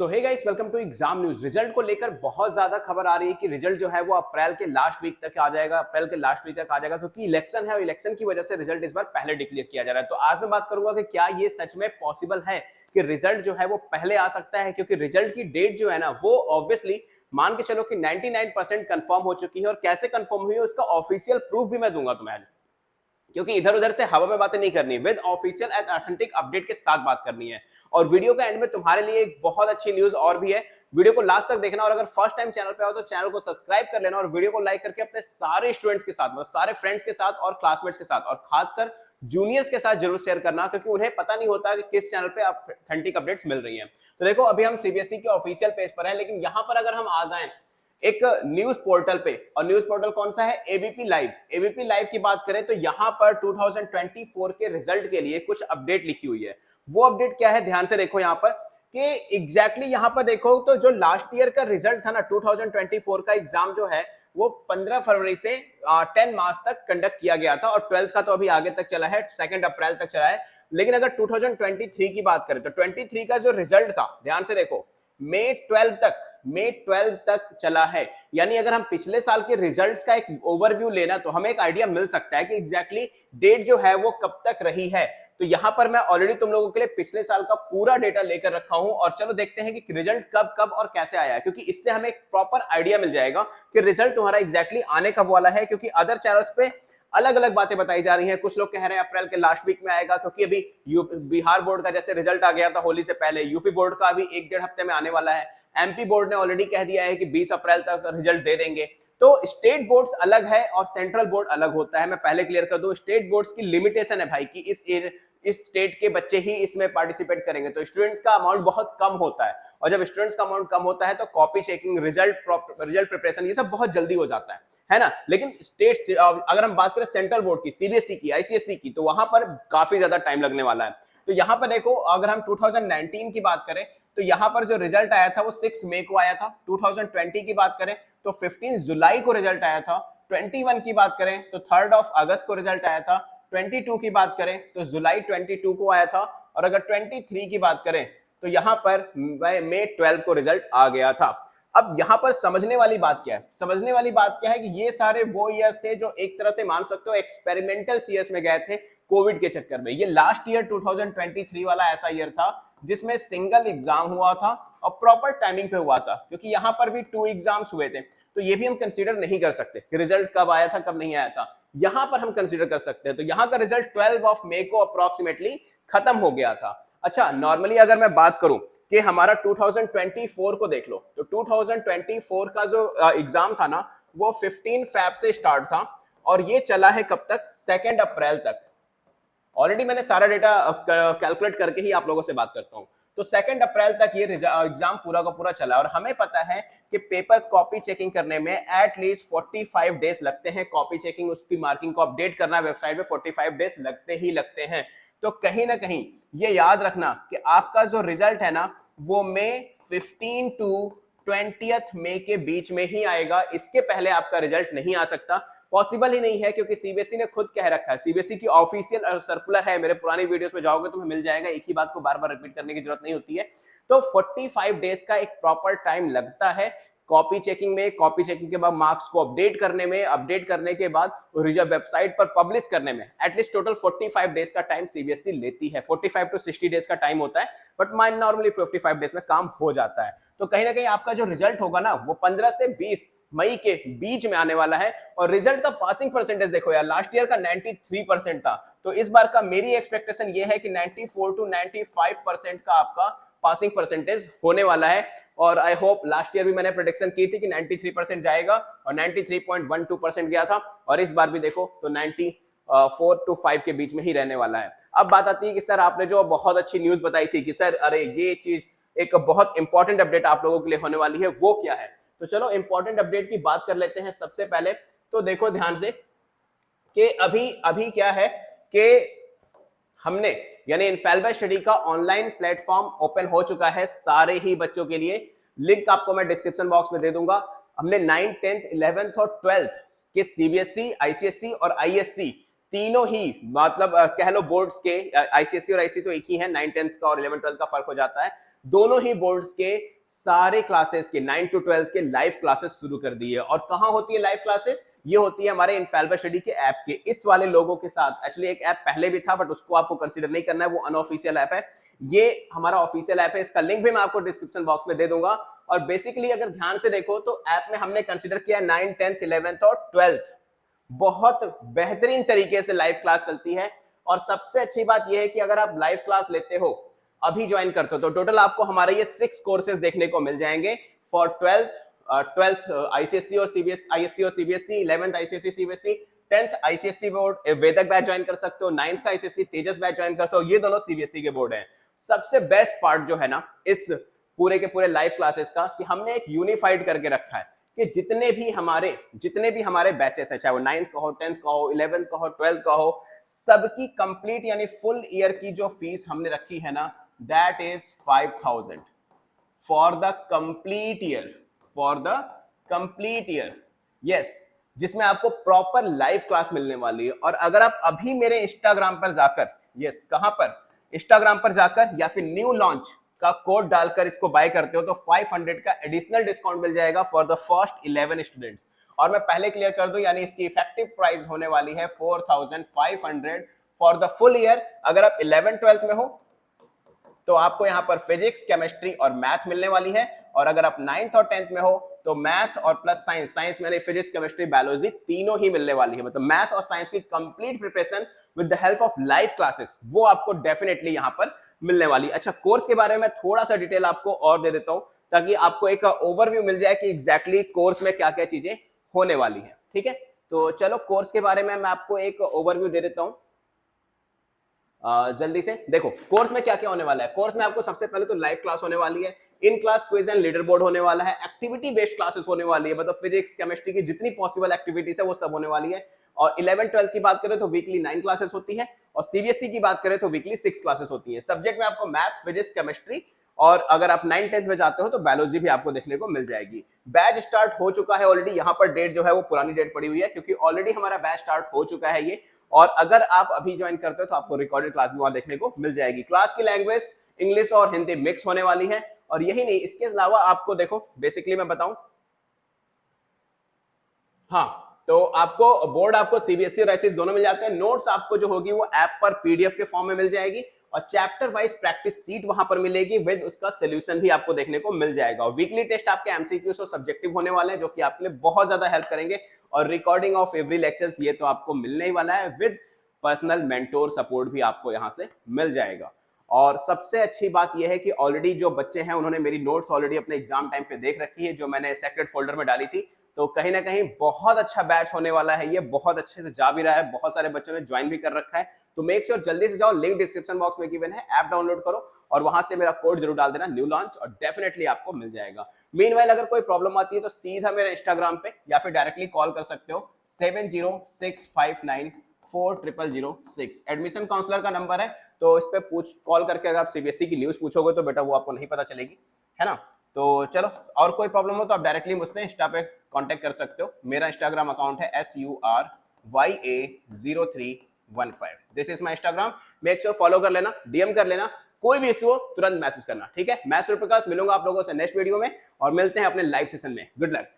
So hey guys, welcome to exam news. Result को लेकर बहुत ज्यादा खबर आ रही है कि रिजल्ट जो है वो अप्रैल के लास्ट वीक तक आ जाएगा, क्योंकि इलेक्शन है और इलेक्शन की वजह से रिजल्ट इस बार पहले डिक्लेयर किया जा रहा है। तो आज मैं बात करूंगा कि क्या ये सच में पॉसिबल है कि रिजल्ट जो है वो पहले आ सकता है, क्योंकि रिजल्ट की डेट जो है ना वो ऑब्वियसली मान के चलो कि 99% कंफर्म हो चुकी है। और कैसे कंफर्म हुई है उसका ऑफिशियल प्रूफ भी मैं दूंगा तुम्हें, क्योंकि इधर उधर से हवा में बातें नहीं करनी, with official and authentic update के साथ बात करनी है। और वीडियो का एंड में तुम्हारे लिए एक बहुत अच्छी न्यूज और भी है, वीडियो को लास्ट तक देखना। और अगर फर्स्ट टाइम चैनल पे आओ तो चैनल को सब्सक्राइब कर लेना और वीडियो को लाइक करके अपने सारे स्टूडेंट्स के साथ, मतलब सारे फ्रेंड्स के साथ और क्लासमेट्स के साथ और खासकर जूनियर्स के साथ जरूर शेयर करना, क्योंकि उन्हें पता नहीं होता कि किस चैनल पे ऑथेंटिक अपडेट्स मिल रही हैं। तो देखो, अभी हम सीबीएसई के ऑफिशियल पेज पर हैं, लेकिन यहां पर अगर हम आ जाएं एक न्यूज पोर्टल पे, और न्यूज पोर्टल कौन सा है? ABP live. एबीपी लाइव की बात करें तो यहां पर 2024 के रिजल्ट के लिए कुछ अपडेट लिखी हुई है। वो अपडेट क्या है, ध्यान से देखो यहां पर कि एग्जैक्टली यहां पर देखो तो जो लास्ट ईयर का रिजल्ट था ना, 2024 का एग्जाम जो है वो 15 फरवरी से 10 मार्च तक कंडक्ट किया गया था, और 12th का तो अभी आगे तक चला है, 2 अप्रैल तक चला है। लेकिन अगर 2023 की बात करें तो 23 का जो रिजल्ट था, ध्यान से देखो, मई 12 तक चला है। यानी अगर हम पिछले साल के रिजल्ट्स का एक ओवरव्यू लेना तो हमें एक आइडिया मिल सकता है कि एग्जैक्टली डेट जो है वो कब तक रही है। तो यहां पर मैं ऑलरेडी तुम लोगों के लिए पिछले साल का पूरा डेटा लेकर रखा हूं, और चलो देखते हैं कि रिजल्ट कब कब और कैसे आया है, क्योंकि इससे हमें एक प्रॉपर आइडिया मिल जाएगा कि रिजल्ट तुम्हारा एग्जैक्टली आने कब वाला है। क्योंकि अदर चैनल्स पे अलग अलग बातें बताई जा रही हैं। कुछ लोग कह रहे हैं अप्रैल के लास्ट वीक में आएगा, क्योंकि अभी बिहार बोर्ड का जैसे रिजल्ट आ गया था होली से पहले, यूपी बोर्ड का अभी 1-1.5 हफ्ते में आने वाला है। एमपी बोर्ड ने ऑलरेडी कह दिया है कि 20 अप्रैल तक रिजल्ट दे देंगे। तो स्टेट बोर्ड्स अलग है और सेंट्रल बोर्ड अलग होता है। मैं पहले क्लियर कर दूं, स्टेट बोर्ड्स की लिमिटेशन है भाई कि इस स्टेट के बच्चे ही इसमें पार्टिसिपेट करेंगे, तो स्टूडेंट्स का अमाउंट बहुत कम होता है। और जब स्टूडेंट्स का अमाउंट कम होता है तो कॉपी चेकिंग, रिजल्ट प्रिपरेशन, ये सब बहुत जल्दी हो जाता है ना। लेकिन स्टेट, अगर हम बात करें सेंट्रल बोर्ड की, सीबीएसई की, आईसीएसई की, तो वहां पर काफी ज्यादा टाइम लगने वाला है। तो यहां पर देखो, अगर हम 2019 की बात करें तो यहां पर जो रिजल्ट आया था वो 6 मई को आया था। 2020 की बात करें तो 15 जुलाई को रिजल्ट आया था। 21 की बात करें तो 3 अगस्त को रिजल्ट आया था। 22 की बात करें तो जुलाई 22 को आया था। और अगर 23 की बात करें तो यहां पर मई 12 को रिजल्ट आ गया था। अब यहां पर समझने वाली बात क्या है? समझने वाली बात क्या है कि ये सारे वो ईयर्स थे जो एक तरह से मान सकते हो एक्सपेरिमेंटल ईयर्स में गए थे कोविड के चक्कर में। ये लास्ट ईयर 2023 वाला ऐसा ईयर था जिसमें सिंगल एग्जाम हुआ था और प्रॉपर टाइमिंग पे हुआ था, क्योंकि यहां पर भी 2 एग्जाम्स हुए थे। तो ये भी हम कंसीडर नहीं कर सकते कि रिजल्ट कब आया था कब नहीं आया था। यहां पर हम कंसीडर कर सकते हैं। तो यहां का रिजल्ट 12 मई को अप्रोक्सीमेटली खत्म हो गया था। अच्छा, नॉर्मली अगर मैं बात करूं कि हमारा 2024 को देख लो, तो 2024 का जो एग्जाम था ना वो 15 फैब से स्टार्ट था और ये चला है कब तक? 2 अप्रैल तक। ऑलरेडी मैंने सारा डेटा कैलकुलेट करके ही आप लोगों से बात करता हूं। तो 2 अप्रैल तक ये एग्जाम पूरा का पूरा चला, और हमें पता है कि पेपर कॉपी चेकिंग करने में एटलीस्ट 45 डेज लगते हैं। कॉपी चेकिंग, उसकी मार्किंग को अपडेट करना वेबसाइट पे 45 डेज लगते ही लगते हैं। तो कहीं ना कहीं ये याद रखना कि आपका जो रिजल्ट है ना वो मई 15 टू 20 मई के बीच में ही आएगा। इसके पहले आपका रिजल्ट नहीं आ सकता, पॉसिबल ही नहीं है, क्योंकि सीबीएसई ने खुद कह रखा है। सीबीएसई की ऑफिशियल सर्कुलर है, मेरे पुरानी वीडियोस में जाओगे तो मिल जाएगा, एक ही बात को बार बार रिपीट करने की जरूरत नहीं होती है। तो 45 डेज का एक प्रॉपर टाइम लगता है कॉपी चेकिंग में, कॉपी चेकिंग के बाद मार्क्स को अपडेट करने में, अपडेट करने के बाद रिजल्ट वेबसाइट पर पब्लिश करने में एटलीस्ट टोटल 45 डेज का टाइम सीबीएसई लेती है। 45 टू 60 डेज का टाइम होता है, बट माइन नॉर्मली 55 डेज में काम हो जाता है। तो कहीं ना कहीं आपका जो रिजल्ट होगा ना वो 15 से 20 मई के बीच में आने वाला है। और रिजल्ट का पासिंग परसेंटेज देखो यार, लास्ट ईयर का 93% था, तो इस बार का मेरी एक्सपेक्टेशन ये है कि 94 टू 95% का आपका पासिंग परसेंटेज होने वाला है। और आई होप, लास्ट ईयर भी मैंने प्रेडिक्शन की थी कि 93% जाएगा और 93.12% गया था, और इस बार भी देखो तो 94 टू 5 के बीच में ही रहने वाला है। अब बात आती है कि सर आपने जो बहुत अच्छी न्यूज बताई थी कि सर अरे ये चीज एक बहुत इंपॉर्टेंट अपडेट आप लोगों के लिए होने वाली है, वो क्या है? तो चलो इंपॉर्टेंट अपडेट की बात कर लेते हैं। सबसे पहले तो देखो ध्यान से कि अभी अभी क्या है कि हमने यानी इनफैल स्टडी का ऑनलाइन प्लेटफॉर्म ओपन हो चुका है सारे ही बच्चों के लिए। लिंक आपको मैं डिस्क्रिप्शन बॉक्स में दे दूंगा। हमने 9th 10th 11th और 12th के सीबीएसई, आईसीएसई और आईएससी तीनों ही मतलब कह लो बोर्ड्स के, आईसीएसई और आईसी तो एक ही है, 9 10th का और 11 12 का फर्क हो जाता है, दोनों ही बोर्ड्स के सारे क्लासेस के 9 to 12 के लाइव क्लासेस शुरू कर दी है। और कहां होती है लाइव क्लासेस? ये होती है हमारे इनफैल्बा स्टडी के ऐप के इस वाले लोगों के साथ। एक्चुअली एक ऐप पहले भी था बट उसको आपको कंसीडर नहीं करना है, वो अनऑफिशियल ऐप है। ये हमारा ऑफिशियल ऐप है, इसका लिंक भी मैं आपको डिस्क्रिप्शन बॉक्स में दे दूंगा। और बेसिकली अगर ध्यान से देखो तो ऐप में हमने कंसीडर किया 9 10th 11th और 12th, बहुत बेहतरीन तरीके से लाइव क्लास चलती है। और सबसे अच्छी बात यह है कि अगर आप लाइव क्लास लेते हो, अभी ज्वाइन करते हो, तो टोटल आपको हमारे ये 6 कोर्सेज देखने को मिल जाएंगे फॉर 12th आईसीएसई और सीबीएसई, आईएससी और CBSE, 11th ICSE CBSE, 10th ICSE board वेदक बैच ज्वाइन कर सकते हो, 9th का आईसीएसई तेजस बैच ज्वाइन करते हो, ये दोनों सीबीएसई के बोर्ड हैं। सबसे बेस्ट पार्ट जो है ना इस पूरे के पूरे लाइव क्लासेस का, कि हमने एक यूनिफाइड करके रखा है कि जितने भी हमारे बैचेस है, चाहे वो 9th का हो, 10th का हो, 11th का हो, 12th का हो, सबकी कंप्लीट यानी फुल ईयर की जो फीस हमने रखी है ना, that is 5000 for the complete year, yes, जिसमें आपको प्रॉपर लाइव क्लास मिलने वाली है। और अगर आप अभी मेरे इंस्टाग्राम पर जाकर, यस, कहां पर, इंस्टाग्राम पर जाकर या फिर न्यू लॉन्च का कोड डालकर इसको बाय करते हो तो 500 का एडिशनल डिस्काउंट मिल जाएगा फॉर द फर्स्ट 11 स्टूडेंट्स। और मैं पहले क्लियर कर दूं, यानी इसकी इफेक्टिव प्राइस होने वाली है 4500 फॉर द फुल ईयर। अगर आप 11 12th में हो तो आपको यहां पर फिजिक्स, केमिस्ट्री और मैथ मिलने वाली है। और अगर आप 9th और 10th में हो तो मैथ और प्लस साइंस में फिजिक्स, केमिस्ट्री, बायोलॉजी तीनों ही मिलने वाली है। मतलब मैथ और साइंस की complete preparation with the help of live classes, वो आपको डेफिनेटली यहां पर मिलने वाली। अच्छा, कोर्स के बारे में थोड़ा सा डिटेल आपको और दे देता हूं ताकि आपको एक ओवरव्यू मिल जाए कि एग्जैक्टली कोर्स में क्या क्या चीजें होने वाली है। ठीक है, तो चलो कोर्स के बारे में मैं आपको एक ओवरव्यू दे देता हूं। जल्दी से देखो कोर्स में क्या क्या होने वाला है। कोर्स में आपको सबसे पहले तो लाइव क्लास होने वाली है, in class quiz and leader board होने वाला है, एक्टिविटी बेस्ड क्लासेस होने वाली है, मतलब फिजिक्स, केमिस्ट्री की जितनी पॉसिबल एक्टिविटीज है वो सब होने वाली है। और 11 12 की बात करें तो वीकली 9 क्लासेस होती है, और सीबीएसई की बात करें तो वीकली 6 क्लासेस होती है। सब्जेक्ट में आपको मैथ, फिजिक्स, केमिस्ट्री, और अगर आप 9 10th में जाते हो तो बायोलॉजी भी आपको देखने को मिल जाएगी। बैच स्टार्ट हो चुका है ऑलरेडी, यहाँ पर डेट जो है वो पुरानी डेट पड़ी हुई है क्योंकि ऑलरेडी हमारा बैच स्टार्ट हो चुका है ये। और अगर आप अभी ज्वाइन करते हो तो आपको रिकॉर्डेड क्लास भी वहां देखने को मिल जाएगी। क्लास की लैंग्वेज इंग्लिश और हिंदी मिक्स होने वाली है। और यही नहीं, इसके अलावा आपको देखो बेसिकली मैं बताऊं, हाँ, तो आपको बोर्ड आपको सीबीएसई और आईसीएसई दोनों मिल जाते हैं। नोट्स आपको जो होगी वो ऐप पर पीडीएफ के फॉर्म में मिल जाएगी, और चैप्टर वाइज प्रैक्टिस सीट वहां पर मिलेगी विद उसका सॉल्यूशन भी आपको देखने को मिल जाएगा। और वीकली टेस्ट आपके एमसीक्यूज और सब्जेक्टिव होने वाले हैं जो कि आपके लिए बहुत ज्यादा हेल्प करेंगे। और रिकॉर्डिंग ऑफ एवरी लेक्चर्स ये तो आपको मिलने ही वाला है, विद पर्सनल मेंटोर सपोर्ट भी आपको यहां से मिल जाएगा। और सबसे अच्छी बात यह है कि ऑलरेडी जो बच्चे हैं उन्होंने मेरी नोट्स ऑलरेडी अपने एग्जाम टाइम पे देख रखी है, जो मैंने सेक्रेट फोल्डर में डाली थी। तो कहीं ना कहीं बहुत अच्छा बैच होने वाला है, ये बहुत अच्छे से जा भी रहा है, बहुत सारे बच्चों ने ज्वाइन भी कर रखा है। तो मेक श्योर जल्दी से जाओ, लिंक डिस्क्रिप्शन बॉक्स में गिवन है, ऐप डाउनलोड करो और वहां से मेरा कोड जरूर डाल देना न्यू लॉन्च, और डेफिनेटली आपको मिल जाएगा। मीनवाइल अगर कोई प्रॉब्लम आती है तो सीधा मेरे इंस्टाग्राम पे या फिर डायरेक्टली कॉल कर सकते हो 7065940006। एडमिशन काउंसलर का नंबर है, तो इस पे कॉल करके अगर आप सीबीएसई की न्यूज पूछोगे तो बेटा वो आपको नहीं पता चलेगी, है ना। तो चलो, और कोई प्रॉब्लम हो तो आप डायरेक्टली मुझसे इंस्टा पे कांटेक्ट कर सकते हो। मेरा इंस्टाग्राम अकाउंट है SURYA0315। This is my Instagram, make sure follow कर लेना, डीएम कर लेना, कोई भी इशू हो तुरंत मैसेज करना, ठीक है। मैं सूर्यप्रकाश, मिलूंगा आप लोगों से नेक्स्ट वीडियो में, और मिलते हैं अपने लाइव सेशन में। Good luck.